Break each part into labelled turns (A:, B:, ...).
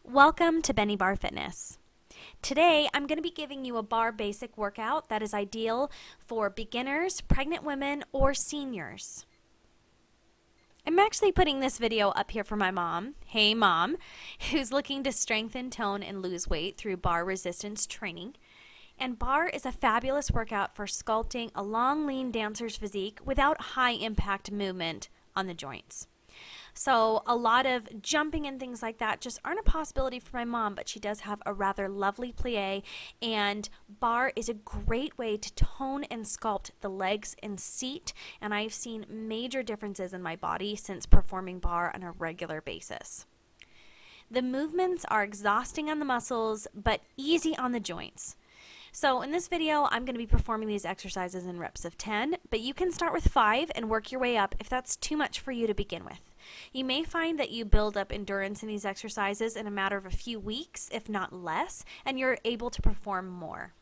A: Welcome to Bennie Barre Fitness. Today, I'm going to be giving you a barre basic workout that is ideal for beginners, pregnant women, or seniors. I'm actually putting this video up here for my mom, hey mom, who's looking to strengthen, tone, and lose weight through barre resistance training. And barre is a fabulous workout for sculpting a long, lean dancer's physique without high impact movement on the joints. So a lot of jumping and things like that just aren't a possibility for my mom, but she does have a rather lovely plie, and barre is a great way to tone and sculpt the legs and seat, and I've seen major differences in my body since performing barre on a regular basis. The movements are exhausting on the muscles, but easy on the joints. So in this video, I'm going to be performing these exercises in reps of 10, but you can start with 5 and work your way up if that's too much for you to begin with. You may find that you build up endurance in these exercises in a matter of a few weeks, if not less, and you're able to perform more.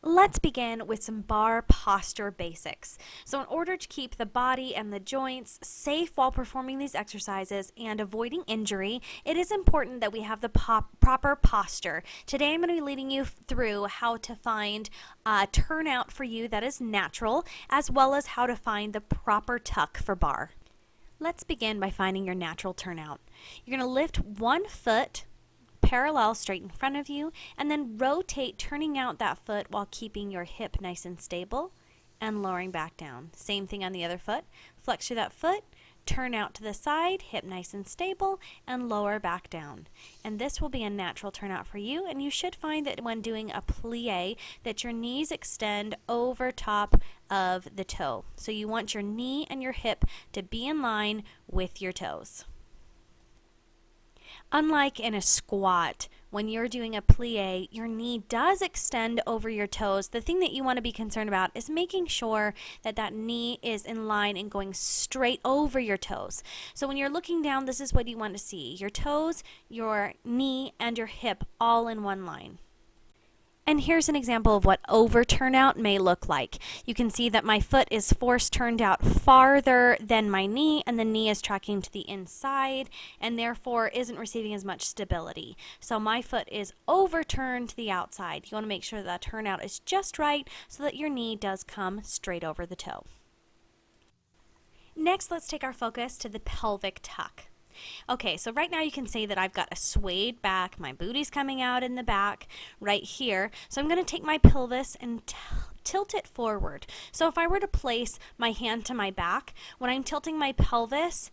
A: Let's begin with some barre posture basics. So in order to keep the body and the joints safe while performing these exercises and avoiding injury, it is important that we have the proper posture. Today I'm going to be leading you through how to find a turnout for you that is natural, as well as how to find the proper tuck for barre. Let's begin by finding your natural turnout. You're going to lift one foot parallel straight in front of you, and then rotate, turning out that foot while keeping your hip nice and stable and lowering back down. Same thing on the other foot. Flex through that foot, turn out to the side, hip nice and stable, and lower back down. And this will be a natural turnout for you, and you should find that when doing a plie that your knees extend over top of the toe. So you want your knee and your hip to be in line with your toes. Unlike in a squat, when you're doing a plie, your knee does extend over your toes. The thing that you want to be concerned about is making sure that that knee is in line and going straight over your toes. So when you're looking down, this is what you want to see. Your toes, your knee, and your hip all in one line. And here's an example of what over turnout may look like. You can see that my foot is force turned out farther than my knee, and the knee is tracking to the inside and therefore isn't receiving as much stability. So my foot is overturned to the outside. You want to make sure that turnout is just right so that your knee does come straight over the toe. Next, let's take our focus to the pelvic tuck. Okay, so right now you can see that I've got a swayed back, my booty's coming out in the back right here. So I'm going to take my pelvis and tilt it forward. So if I were to place my hand to my back, when I'm tilting my pelvis,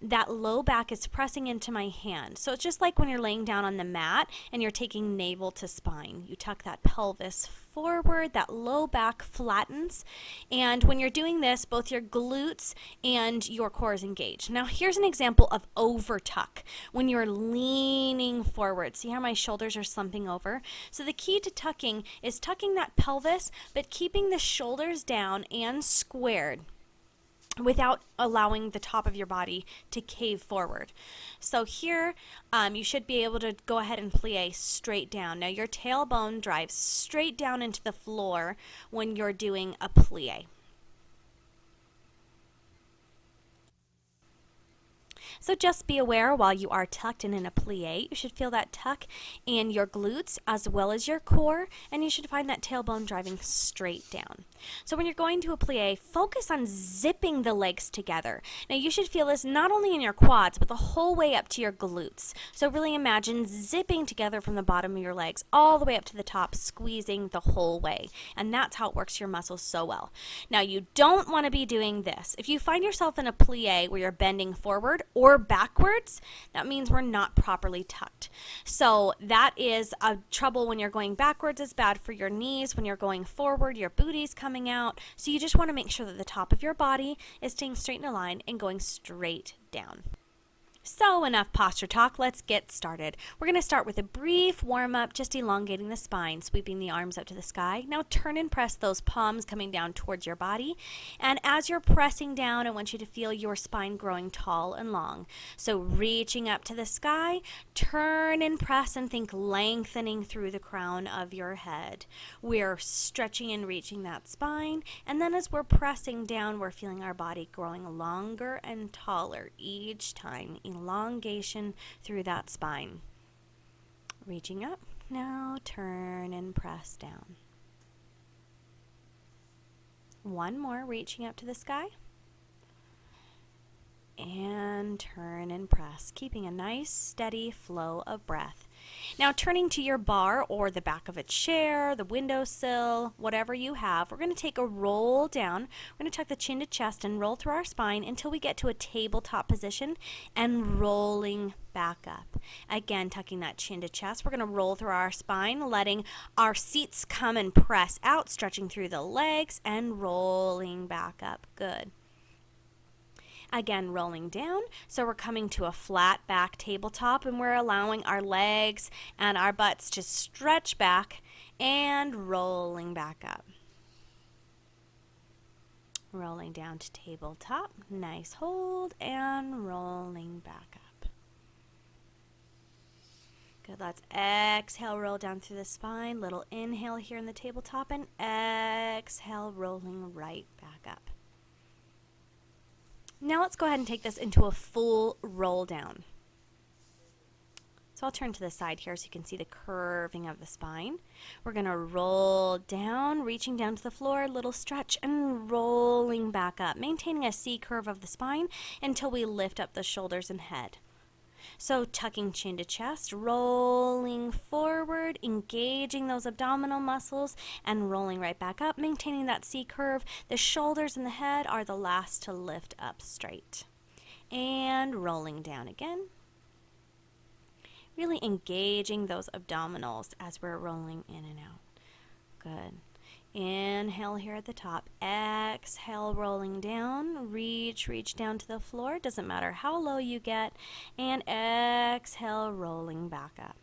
A: that low back is pressing into my hand. So it's just like when you're laying down on the mat and you're taking navel to spine. You tuck that pelvis forward, that low back flattens, and when you're doing this, both your glutes and your core is engaged. Now here's an example of over tuck, when you're leaning forward. See how my shoulders are slumping over? So the key to tucking is tucking that pelvis, but keeping the shoulders down and squared, without allowing the top of your body to cave forward. So here, you should be able to go ahead and plie straight down. Now your tailbone drives straight down into the floor when you're doing a plie. So just be aware while you are tucked and in a plie, you should feel that tuck in your glutes as well as your core, and you should find that tailbone driving straight down. So when you're going to a plie, focus on zipping the legs together. Now you should feel this not only in your quads, but the whole way up to your glutes. So really imagine zipping together from the bottom of your legs all the way up to the top, squeezing the whole way. And that's how it works your muscles so well. Now you don't want to be doing this. If you find yourself in a plie where you're bending forward or backwards, that means we're not properly tucked. So that is a trouble when you're going backwards. Is bad for your knees. When you're going forward, your booty's coming out. So you just want to make sure that the top of your body is staying straight in a line and going straight down. So enough posture talk, let's get started. We're going to start with a brief warm-up, just elongating the spine, sweeping the arms up to the sky. Now turn and press those palms coming down towards your body. And as you're pressing down, I want you to feel your spine growing tall and long. So reaching up to the sky, turn and press and think lengthening through the crown of your head. We're stretching and reaching that spine. And then as we're pressing down, we're feeling our body growing longer and taller each time, elongation through that spine. Reaching up, now turn and press down. One more, reaching up to the sky. And turn and press, keeping a nice steady flow of breath. Now turning to your bar or the back of a chair, the windowsill, whatever you have, we're going to take a roll down. We're going to tuck the chin to chest and roll through our spine until we get to a tabletop position and rolling back up. Again, tucking that chin to chest. We're going to roll through our spine, letting our seats come and press out, stretching through the legs and rolling back up. Good. Again, rolling down, so we're coming to a flat back tabletop and we're allowing our legs and our butts to stretch back and rolling back up. Rolling down to tabletop, nice hold, and rolling back up. Good, let's exhale, roll down through the spine, little inhale here in the tabletop, and exhale, rolling right back up. Now let's go ahead and take this into a full roll down. So I'll turn to the side here so you can see the curving of the spine. We're going to roll down, reaching down to the floor, little stretch, and rolling back up, maintaining a C curve of the spine until we lift up the shoulders and head. So tucking chin to chest, rolling forward, engaging those abdominal muscles, and rolling right back up, maintaining that C curve. The shoulders and the head are the last to lift up straight. And rolling down again. Really engaging those abdominals as we're rolling in and out. Good. Inhale here at the top. Exhale, rolling down. Reach down to the floor. Doesn't matter how low you get. And exhale, rolling back up.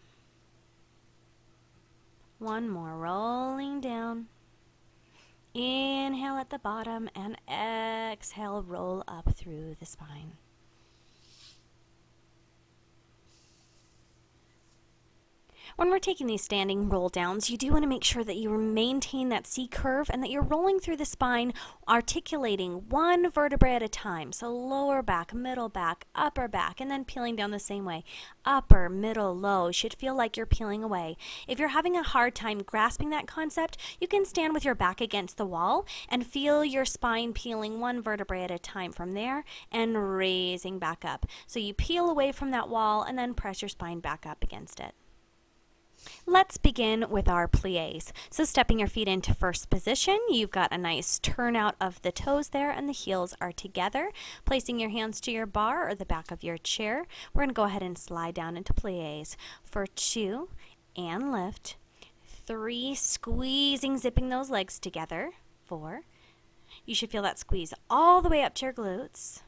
A: One more, rolling down. Inhale at the bottom and exhale, roll up through the spine. When we're taking these standing roll downs, you do want to make sure that you maintain that C curve and that you're rolling through the spine, articulating one vertebrae at a time. So lower back, middle back, upper back, and then peeling down the same way. Upper, middle, low should feel like you're peeling away. If you're having a hard time grasping that concept, you can stand with your back against the wall and feel your spine peeling one vertebrae at a time from there and raising back up. So you peel away from that wall and then press your spine back up against it. Let's begin with our plies. So stepping your feet into first position, you've got a nice turnout of the toes there and the heels are together. Placing your hands to your bar or the back of your chair, we're going to go ahead and slide down into plies for 2 and lift, 3, squeezing, zipping those legs together, 4. You should feel that squeeze all the way up to your glutes,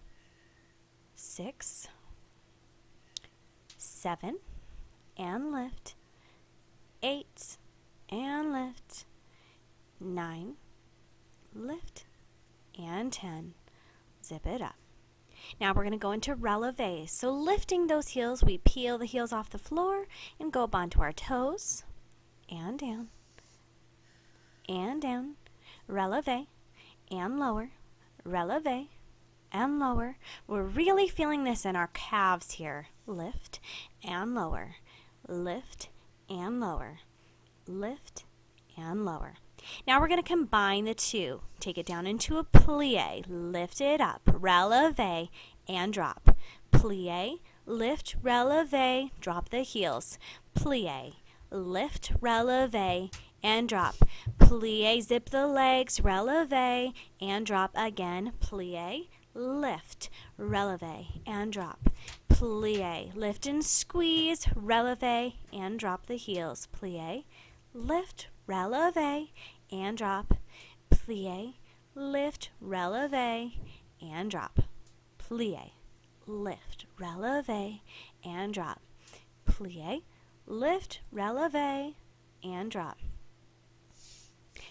A: 6, 7, and lift, 8, and lift, 9, lift, and 10. Zip it up. Now we're going to go into releve. So lifting those heels, we peel the heels off the floor and go up onto our toes, and down, releve, and lower, releve, and lower. We're really feeling this in our calves here. Lift and lower, lift and lower, lift and lower. Now we're going to combine the two. Take it down into a plie, lift it up, releve, and drop. Plie, lift, releve, drop the heels. Plie, lift, releve, and drop. Plie, zip the legs, releve, and drop again. Plie, lift, releve, and drop. Plie, lift and squeeze, releve, and drop the heels. Plie, lift, releve, and drop. Plie, lift, releve, and drop. Plie, lift, releve, and drop. Plie, lift, releve, and drop.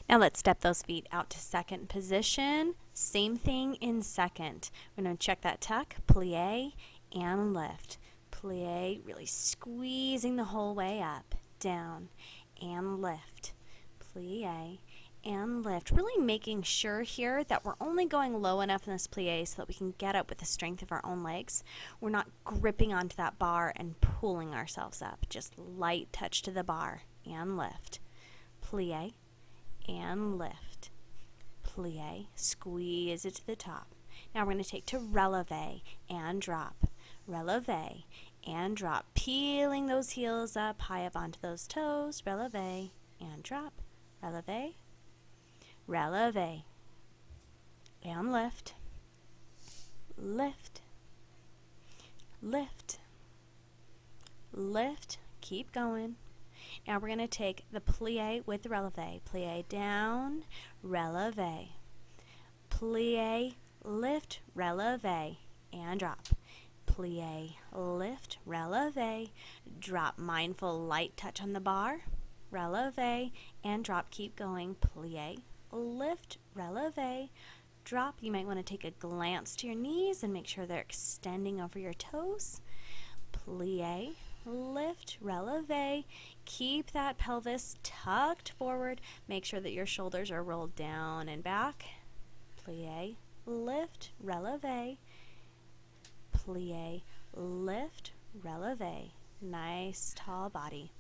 A: Now let's step those feet out to second position. Same thing in second. We're going to check that tuck, plie, and lift. Plie, really squeezing the whole way up, down, and lift. Plie, and lift. Really making sure here that we're only going low enough in this plie so that we can get up with the strength of our own legs. We're not gripping onto that bar and pulling ourselves up. Just light touch to the bar and lift. Plie and lift. Plie, squeeze it to the top. Now we're going to take to releve and drop. Releve and drop. Peeling those heels up, high up onto those toes. Releve and drop. Releve. Releve and lift, lift, lift, lift, keep going. Now we're going to take the plie with the releve, plie down, releve, plie, lift, releve, and drop. Plie, lift, releve, drop, mindful light touch on the bar, releve, and drop, keep going, plie, lift, releve, drop. You might want to take a glance to your knees and make sure they're extending over your toes. Plie, lift, releve. Keep that pelvis tucked forward. Make sure that your shoulders are rolled down and back. Plie, lift, releve. Plie, lift, releve. Nice tall body.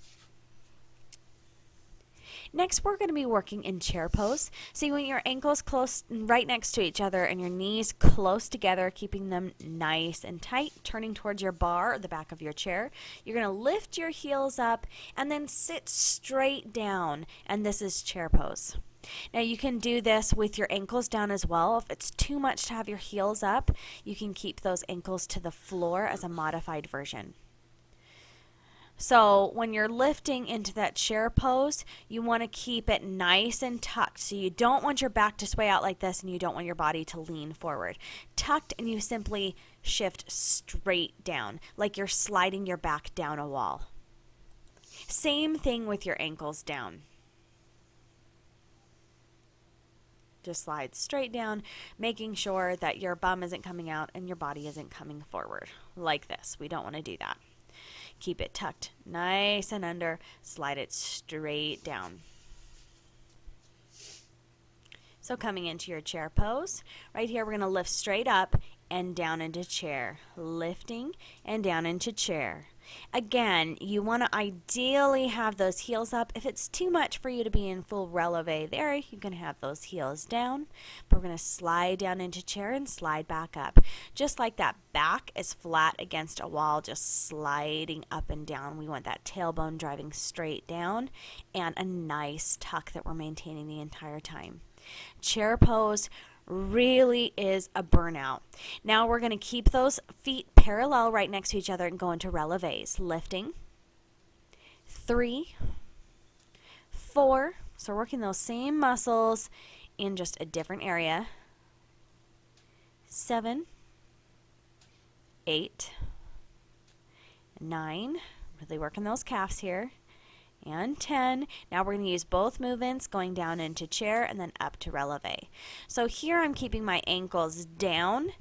A: Next, we're going to be working in chair pose. So you want your ankles close, right next to each other, and your knees close together, keeping them nice and tight, turning towards your bar or the back of your chair. You're going to lift your heels up and then sit straight down, and this is chair pose. Now you can do this with your ankles down as well. If it's too much to have your heels up, you can keep those ankles to the floor as a modified version. So when you're lifting into that chair pose, you want to keep it nice and tucked. So you don't want your back to sway out like this, and you don't want your body to lean forward. Tucked, and you simply shift straight down, like you're sliding your back down a wall. Same thing with your ankles down. Just slide straight down, making sure that your bum isn't coming out and your body isn't coming forward like this. We don't want to do that. Keep it tucked nice and under. Slide it straight down. So coming into your chair pose, right here we're going to lift straight up and down into chair. Lifting and down into chair. Again, you want to ideally have those heels up. If it's too much for you to be in full releve there, you can have those heels down. But we're going to slide down into chair and slide back up. Just like that back is flat against a wall, just sliding up and down. We want that tailbone driving straight down and a nice tuck that we're maintaining the entire time. Chair pose really is a burnout. Now we're going to keep those feet parallel right next to each other and go into releves. Lifting. 3, 4. So we're working those same muscles in just a different area. 7, 8, 9. Really working those calves here. And 10. Now we're going to use both movements, going down into chair and then up to releve. So here I'm keeping my ankles down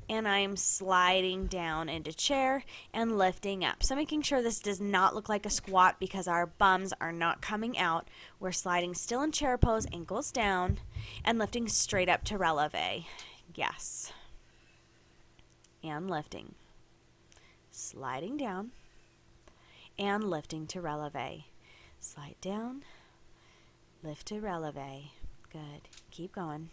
A: and I'm sliding down into chair and lifting up. So making sure this does not look like a squat because our bums are not coming out. We're sliding still in chair pose, ankles down, and lifting straight up to releve. Yes. And lifting. Sliding down and lifting to releve. Slide down, lift to releve. Good. Keep going.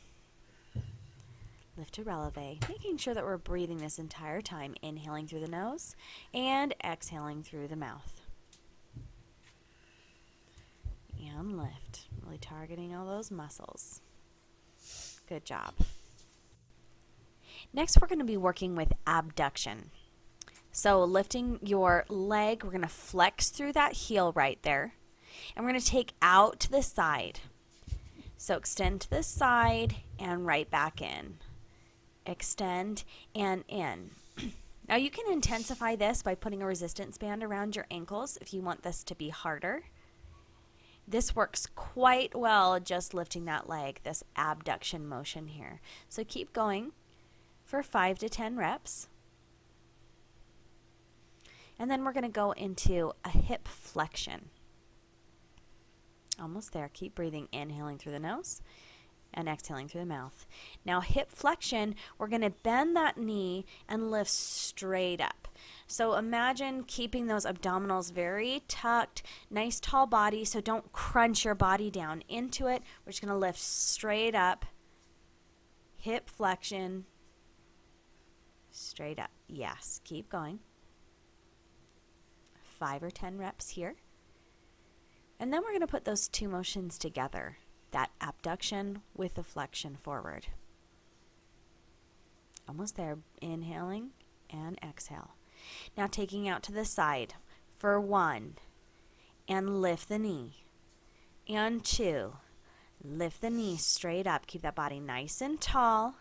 A: Lift to releve. Making sure that we're breathing this entire time, inhaling through the nose and exhaling through the mouth. And lift. Really targeting all those muscles. Good job. Next, we're going to be working with abduction. So lifting your leg, we're going to flex through that heel right there. And we're going to take out to the side. So extend to the side and right back in. Extend and in. Now you can intensify this by putting a resistance band around your ankles if you want this to be harder. This works quite well just lifting that leg, this abduction motion here. So keep going for 5 to 10 reps. And then we're going to go into a hip flexion. Almost there. Keep breathing, inhaling through the nose and exhaling through the mouth. Now hip flexion, we're going to bend that knee and lift straight up. So imagine keeping those abdominals very tucked, nice tall body, so don't crunch your body down into it. We're just going to lift straight up, hip flexion, straight up. Yes, keep going. 5 or 10 reps here. And then we're going to put those two motions together. That abduction with the flexion forward. Almost there. Inhaling and exhale. Now taking out to the side for 1 and lift the knee. And 2. Lift the knee straight up. Keep that body nice and tall.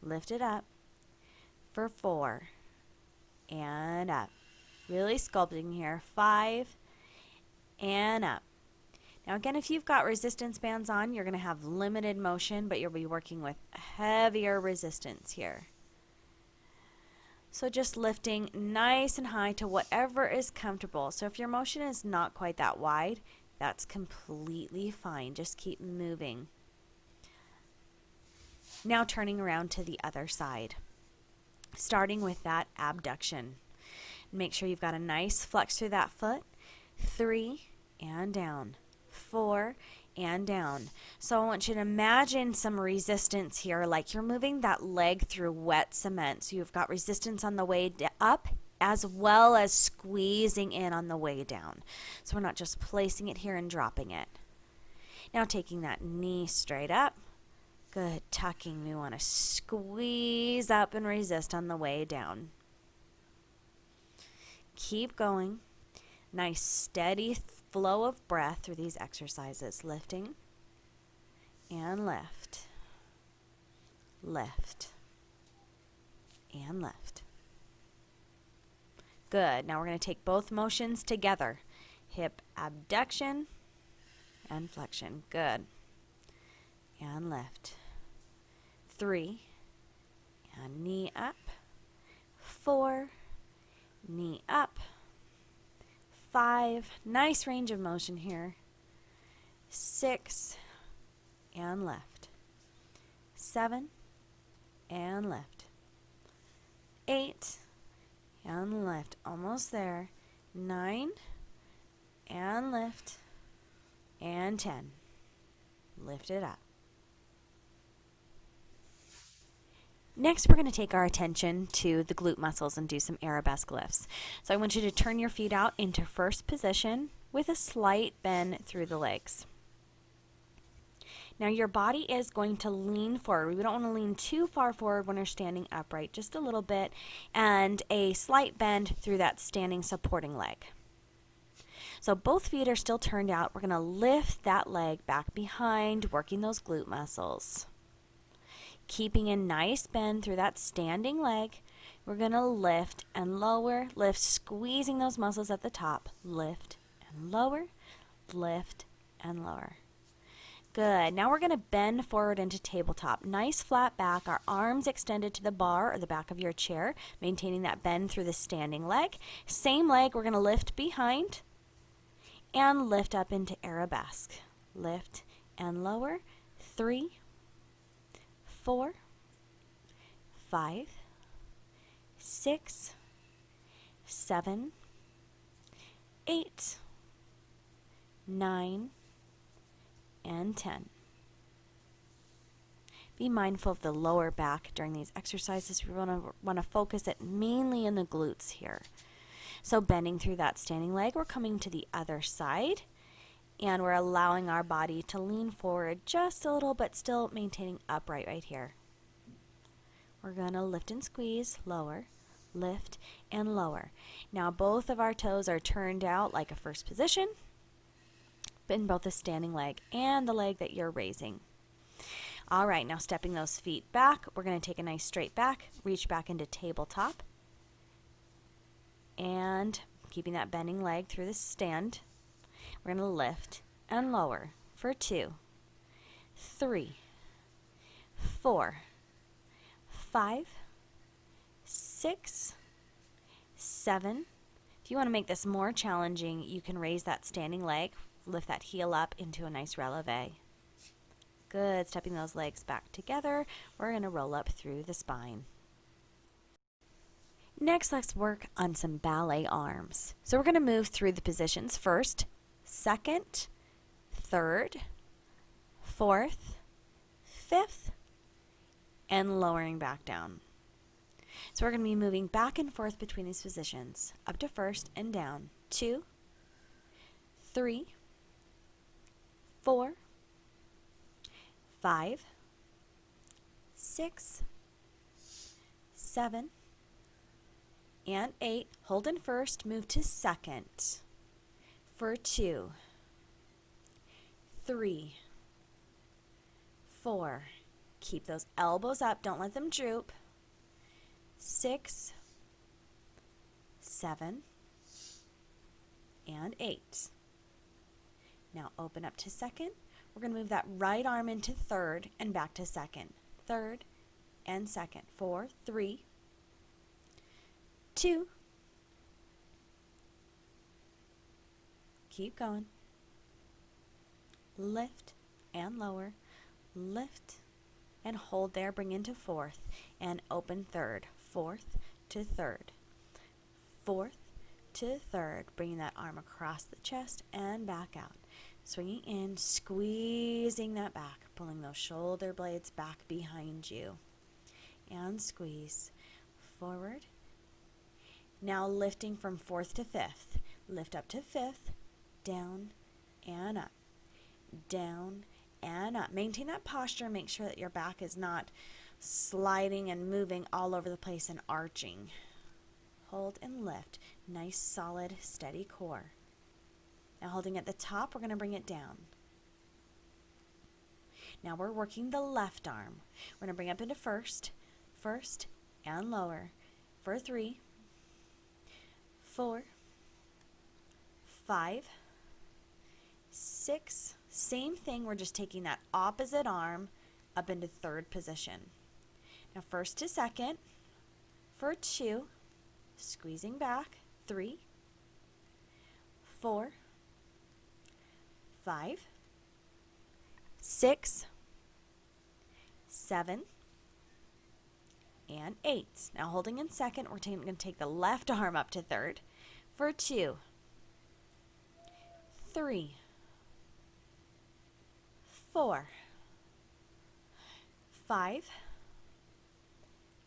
A: Lift it up for 4 and up. Really sculpting here. 5 and up. Now again, if you've got resistance bands on, you're going to have limited motion, but you'll be working with heavier resistance here. So just lifting nice and high to whatever is comfortable. So if your motion is not quite that wide, that's completely fine. Just keep moving. Now turning around to the other side. Starting with that abduction. Make sure you've got a nice flex through that foot. 3 and down. 4 and down. So I want you to imagine some resistance here, like you're moving that leg through wet cement. So you've got resistance on the way up as well as squeezing in on the way down. So we're not just placing it here and dropping it. Now taking that knee straight up. Good. Tucking. We want to squeeze up and resist on the way down. Keep going. Nice steady flow of breath through these exercises. Lifting and lift. Lift and lift. Good. Now we're going to take both motions together. Hip abduction and flexion. Good. And lift. 3 and knee up. 4, knee up. 5, nice range of motion here. 6 and lift. 7 and lift. 8 and lift. Almost there. 9 and lift. And 10. Lift it up. Next, we're going to take our attention to the glute muscles and do some arabesque lifts. So I want you to turn your feet out into first position with a slight bend through the legs. Now your body is going to lean forward. We don't want to lean too far forward when you're standing upright, just a little bit, and a slight bend through that standing supporting leg. So both feet are still turned out. We're going to lift that leg back behind, working those glute muscles. Keeping a nice bend through that standing leg, we're going to lift and lower, lift, squeezing those muscles at the top, lift and lower, lift and lower. Good. Now we're going to bend forward into tabletop. Nice flat back, our arms extended to the bar or the back of your chair, maintaining that bend through the standing leg. Same leg, we're going to lift behind and lift up into arabesque. Lift and lower, 3, 4, 5, 6, 7, 8, 9, and 10. Be mindful of the lower back during these exercises. We want to focus it mainly in the glutes here. So bending through that standing leg, we're coming to the other side. And we're allowing our body to lean forward just a little, but still maintaining upright right here. We're going to lift and squeeze, lower, lift, and lower. Now both of our toes are turned out like a first position in both the standing leg and the leg that you're raising. All right, now stepping those feet back, we're going to take a nice straight back, reach back into tabletop, and keeping that bending leg through the stand. We're going to lift and lower for 2, 3, 4, 5, 6, 7. If you want to make this more challenging, you can raise that standing leg Lift that heel up into a nice releve. Good, stepping those legs back together. We're going to roll up through the spine. Next, let's work on some ballet arms. So we're going to move through the positions first, second, third, fourth, fifth, and lowering back down. So we're going to be moving back and forth between these positions, up to first and down. 2, 3, 4, 5, 6, 7, and 8. Hold in first, move to second for 2, 3, 4. Keep those elbows up, don't let them droop. 6, 7, and 8. Now open up to second. We're going to move that right arm into third and back to second. Third and second. 4, 3, 2. Keep going. Lift and lower. Lift and hold there. Bring into fourth and open third. Fourth to third. Fourth to third. Bringing that arm across the chest and back out. Swinging in, squeezing that back, pulling those shoulder blades back behind you. And squeeze forward. Now lifting from fourth to fifth. Lift up to fifth, down and up, down and up. Maintain that posture. Make sure that your back is not sliding and moving all over the place and arching. Hold and lift. Nice, solid, steady core. Now holding at the top, we're going to bring it down. Now we're working the left arm. We're going to bring up into first, and lower for 3, 4, 5, 6. Same thing, we're just taking that opposite arm up into third position. Now first to second for 2, squeezing back, 3, 4, 5, 6, 7, and 8. Now holding in second, we're going to take the left arm up to third for 2, 3, 4, 5,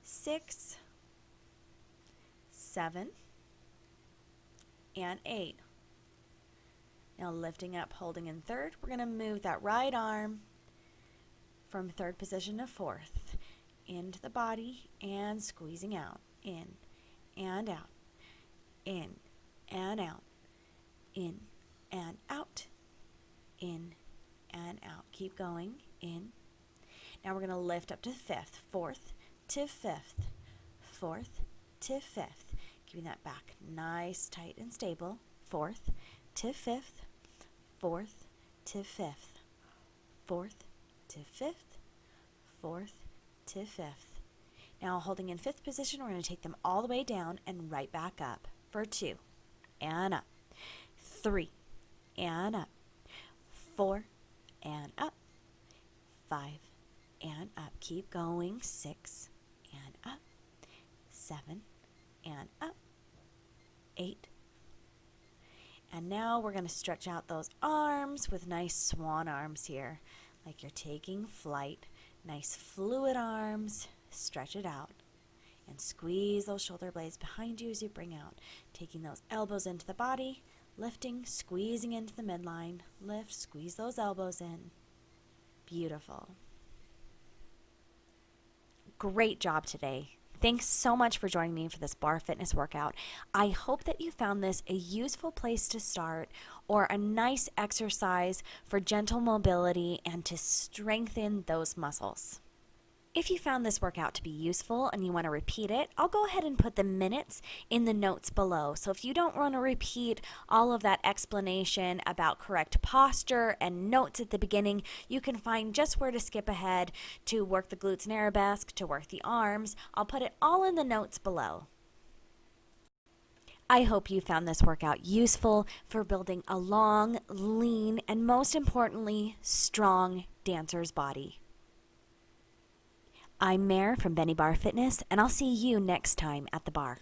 A: 6, 7, and 8. Now lifting up, holding in third, we're going to move that right arm from third position to fourth, into the body and squeezing out, in and out, in and out, in and out, in and out. Keep going, in. Now we're going to lift up to fifth, fourth to fifth, fourth to fifth. Keeping that back nice, tight, and stable. Fourth to fifth, fourth to fifth, fourth to fifth, fourth to fifth. Now holding in fifth position, we're going to take them all the way down and right back up for 2, and up, 3, and up, 4, and up, 5, and up. Keep going, 6, and up, 7, and up, 8. And now we're going to stretch out those arms with nice swan arms here, like you're taking flight. Nice fluid arms. Stretch it out and squeeze those shoulder blades behind you as you bring out. Taking those elbows into the body, lifting, squeezing into the midline. Lift, squeeze those elbows in. Beautiful. Great job today. Thanks so much for joining me for this barre fitness workout. I hope that you found this a useful place to start or a nice exercise for gentle mobility and to strengthen those muscles. If you found this workout to be useful and you want to repeat it, I'll go ahead and put the minutes in the notes below. So if you don't want to repeat all of that explanation about correct posture and notes at the beginning, you can find just where to skip ahead to work the glutes and arabesque, to work the arms. I'll put it all in the notes below. I hope you found this workout useful for building a long, lean, and most importantly, strong dancer's body. I'm Mare from Bennie Barre Fitness, and I'll see you next time at the bar.